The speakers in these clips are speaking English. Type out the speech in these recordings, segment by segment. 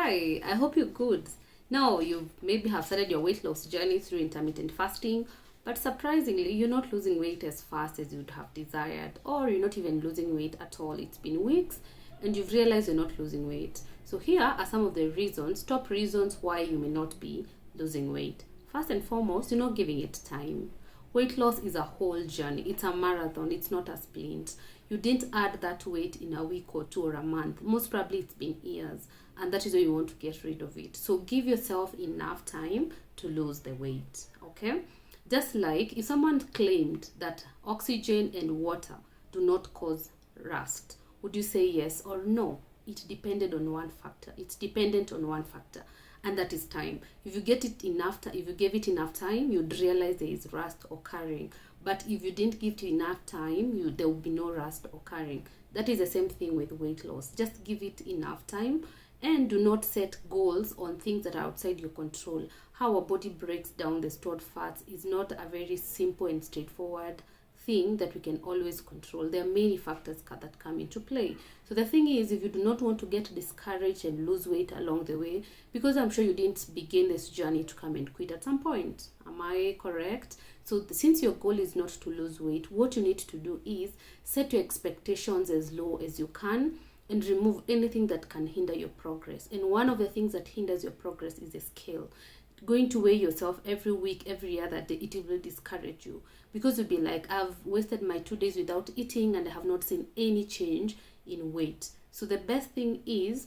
Hi, I hope you're good. Now, you maybe have started your weight loss journey through intermittent fasting, but surprisingly, you're not losing weight as fast as you'd have desired, or you're not even losing weight at all. It's been weeks and you've realized you're not losing weight. So, here are some of the reasons, top reasons why you may not be losing weight. First and foremost, you're not giving it time. Weight loss is a whole journey. It's a marathon. It's not a sprint. You didn't add that weight in a week or two or a month. Most probably it's been years, and that is why you want to get rid of it. So give yourself enough time to lose the weight. Okay? Just like if someone claimed that oxygen and water do not cause rust, would you say yes or no? It depended on one factor. It's dependent on one factor, and that is time. If you gave it enough time, you'd realize there is rust occurring. But if you didn't give it enough time, there will be no rust occurring. That is the same thing with weight loss. Just give it enough time and do not set goals on things that are outside your control. How our body breaks down the stored fats is not a very simple and straightforward thing that we can always control. There are many factors that come into play. So the thing is, if you do not want to get discouraged and lose weight along the way, because I'm sure you didn't begin this journey to come and quit at some point. Am I correct? So since your goal is not to lose weight, what you need to do is set your expectations as low as you can and remove anything that can hinder your progress. And one of the things that hinders your progress is the scale. Going to weigh yourself every week, every other day, it will discourage you, because you'll be like, I've wasted my 2 days without eating and I have not seen any change in weight. So the best thing is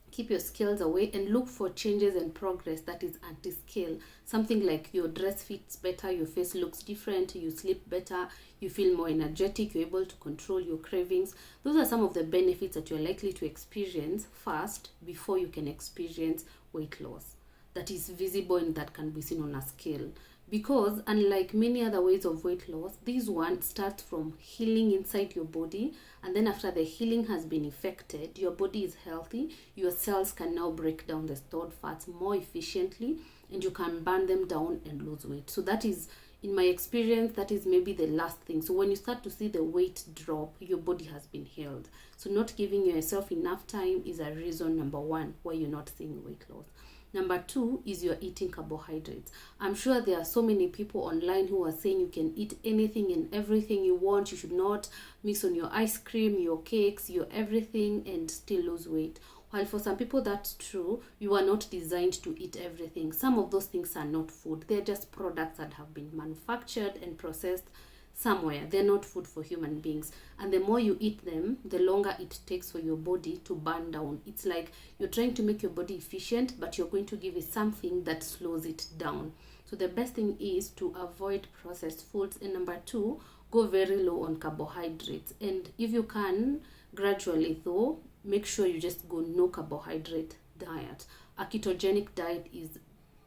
keep your scales away and look for changes and progress that is anti-scale. Something like your dress fits better, your face looks different, you sleep better, you feel more energetic, you're able to control your cravings. Those are some of the benefits that you're likely to experience first before you can experience weight loss that is visible and that can be seen on a scale. Because unlike many other ways of weight loss, this one starts from healing inside your body, and then after the healing has been effected, your body is healthy, your cells can now break down the stored fats more efficiently, and you can burn them down and lose weight. So that is, in my experience, that is maybe the last thing. So when you start to see the weight drop, your body has been healed. So not giving yourself enough time is a reason number one why you're not seeing weight loss. Number two is you're eating carbohydrates. I'm sure there are so many people online who are saying you can eat anything and everything you want. You should not mix on your ice cream, your cakes, your everything and still lose weight. While for some people that's true, you are not designed to eat everything. Some of those things are not food. They're just products that have been manufactured and processed somewhere. They're not food for human beings, and the more you eat them, the longer it takes for your body to burn down. It's like you're trying to make your body efficient, but you're going to give it something that slows it down. So the best thing is to avoid processed foods, and number two, go very low on carbohydrates. And if you can, gradually though, make sure you just go no carbohydrate diet. A ketogenic diet is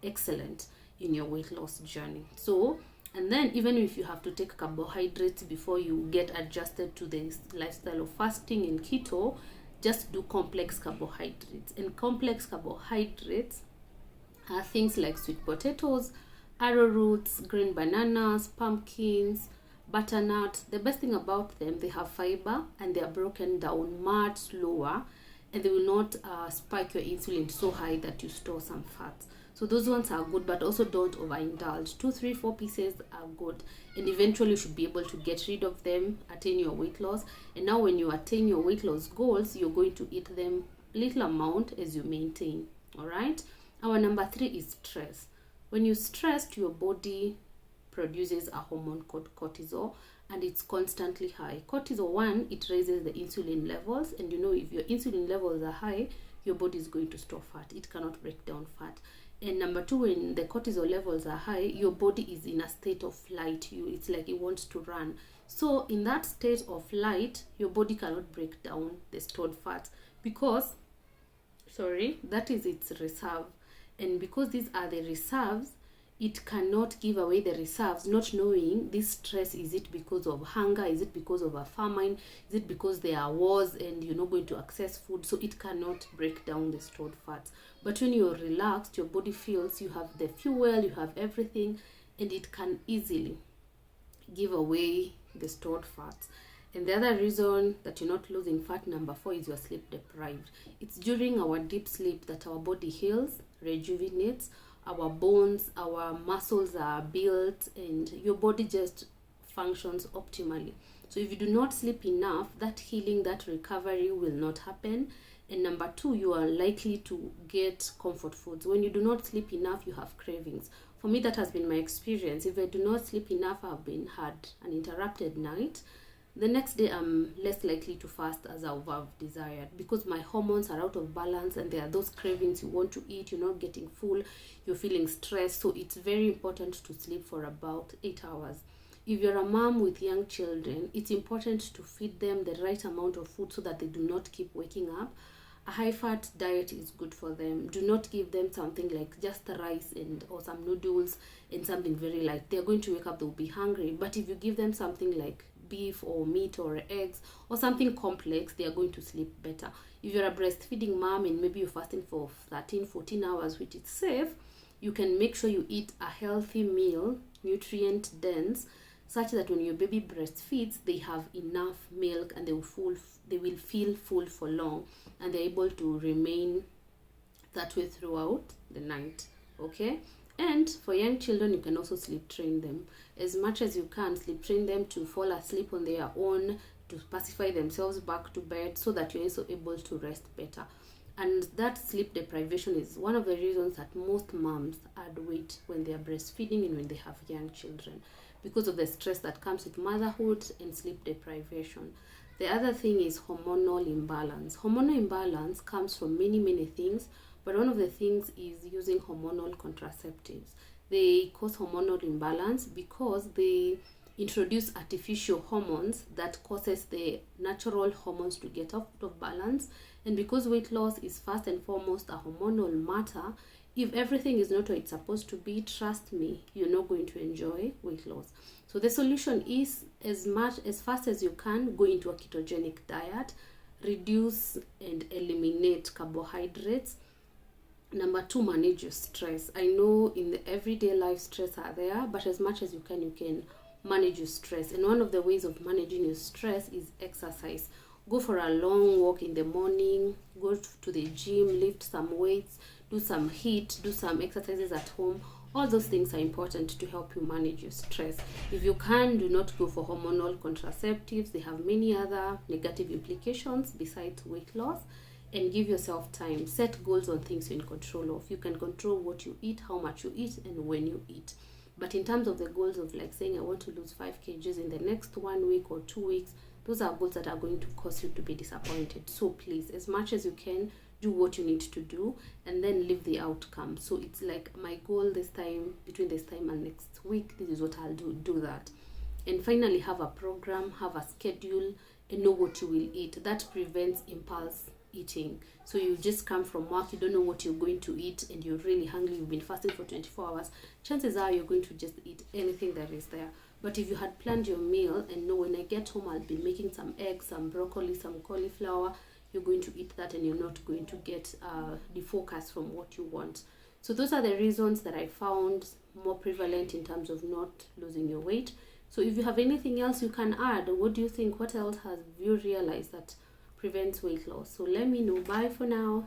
excellent in your weight loss journey. So, and then even if you have to take carbohydrates before you get adjusted to the lifestyle of fasting and keto, just do complex carbohydrates. And complex carbohydrates are things like sweet potatoes, arrowroots, green bananas, pumpkins, butternut. The best thing about them, they have fiber and they are broken down much slower, and they will not spike your insulin so high that you store some fats. So those ones are good, but also don't overindulge. 2, 3, 4 pieces are good, and eventually you should be able to get rid of them, attain your weight loss. And now when you attain your weight loss goals, you're going to eat them little amount as you maintain. All right. Our number 3 is stress. When you're stressed, your body produces a hormone called cortisol, and it's constantly high. Cortisol, one, it raises the insulin levels, and if your insulin levels are high, your body is going to store fat. It cannot break down fat. And number two, when the cortisol levels are high, your body is in a state of flight. It's like it wants to run. So in that state of flight, your body cannot break down the stored fat because, that is its reserve. And because these are the reserves, it cannot give away the reserves, not knowing this stress. Is it because of hunger? Is it because of a famine? Is it because there are wars and you're not going to access food? So it cannot break down the stored fats. But when you're relaxed, your body feels you have the fuel, you have everything, and it can easily give away the stored fats. And the other reason that you're not losing fat, number 4, is you're sleep deprived. It's during our deep sleep that our body heals, rejuvenates, our bones, our muscles are built, and your body just functions optimally. So if you do not sleep enough, that healing, that recovery will not happen. And number 2, you are likely to get comfort foods. When you do not sleep enough, you have cravings. For me, that has been my experience. If I do not sleep enough, I've had an interrupted night. The next day, I'm less likely to fast as I would have desired, because my hormones are out of balance and there are those cravings. You want to eat, you're not getting full, you're feeling stressed. So it's very important to sleep for about 8 hours. If you're a mom with young children, it's important to feed them the right amount of food so that they do not keep waking up. A high fat diet is good for them. Do not give them something like just rice or some noodles and something very light. They're going to wake up, they'll be hungry. But if you give them something like beef or meat or eggs or something complex, they are going to sleep better. If you're a breastfeeding mom and maybe you're fasting for 13-14 hours, which is safe, you can make sure you eat a healthy meal, nutrient dense, such that when your baby breastfeeds, they have enough milk and they will feel full for long, and they're able to remain that way throughout the night. Okay. And for young children, you can also sleep train them as much as you can. Sleep train them to fall asleep on their own, to pacify themselves back to bed, so that you're also able to rest better. And that sleep deprivation is one of the reasons that most moms add weight when they are breastfeeding and when they have young children, because of the stress that comes with motherhood and sleep deprivation. The other thing is hormonal imbalance. Hormonal imbalance comes from many things, but one of the things is using hormonal contraceptives. They cause hormonal imbalance because they introduce artificial hormones that causes the natural hormones to get out of balance. And because weight loss is first and foremost a hormonal matter, if everything is not what it's supposed to be, trust me, you're not going to enjoy weight loss. So the solution is, as fast as you can, go into a ketogenic diet, reduce and eliminate carbohydrates. Number 2, manage your stress. I know in the everyday life stress are there, but as much as you can manage your stress. And one of the ways of managing your stress is exercise. Go for a long walk in the morning, go to the gym, lift some weights, do some HIIT, do some exercises at home. All those things are important to help you manage your stress. If you can, do not go for hormonal contraceptives. They have many other negative implications besides weight loss. And give yourself time. Set goals on things you're in control of. You can control what you eat, how much you eat, and when you eat. But in terms of the goals of like saying I want to lose 5 kgs in the next 1 week or 2 weeks, those are goals that are going to cause you to be disappointed. So please, as much as you can, do what you need to do and then leave the outcome. So it's like my goal this time, between this time and next week, this is what I'll do that. And finally, have a program, have a schedule, and know what you will eat. That prevents impulse eating. So you just come from work, you don't know what you're going to eat, and you're really hungry, you've been fasting for 24 hours, chances are you're going to just eat anything that is there. But if you had planned your meal and know when I get home I'll be making some eggs, some broccoli, some cauliflower, you're going to eat that and you're not going to get defocused from what you want. So those are the reasons that I found more prevalent in terms of not losing your weight. So if you have anything else you can add, what do you think? What else have you realized that prevents weight loss? So let me know. Bye for now.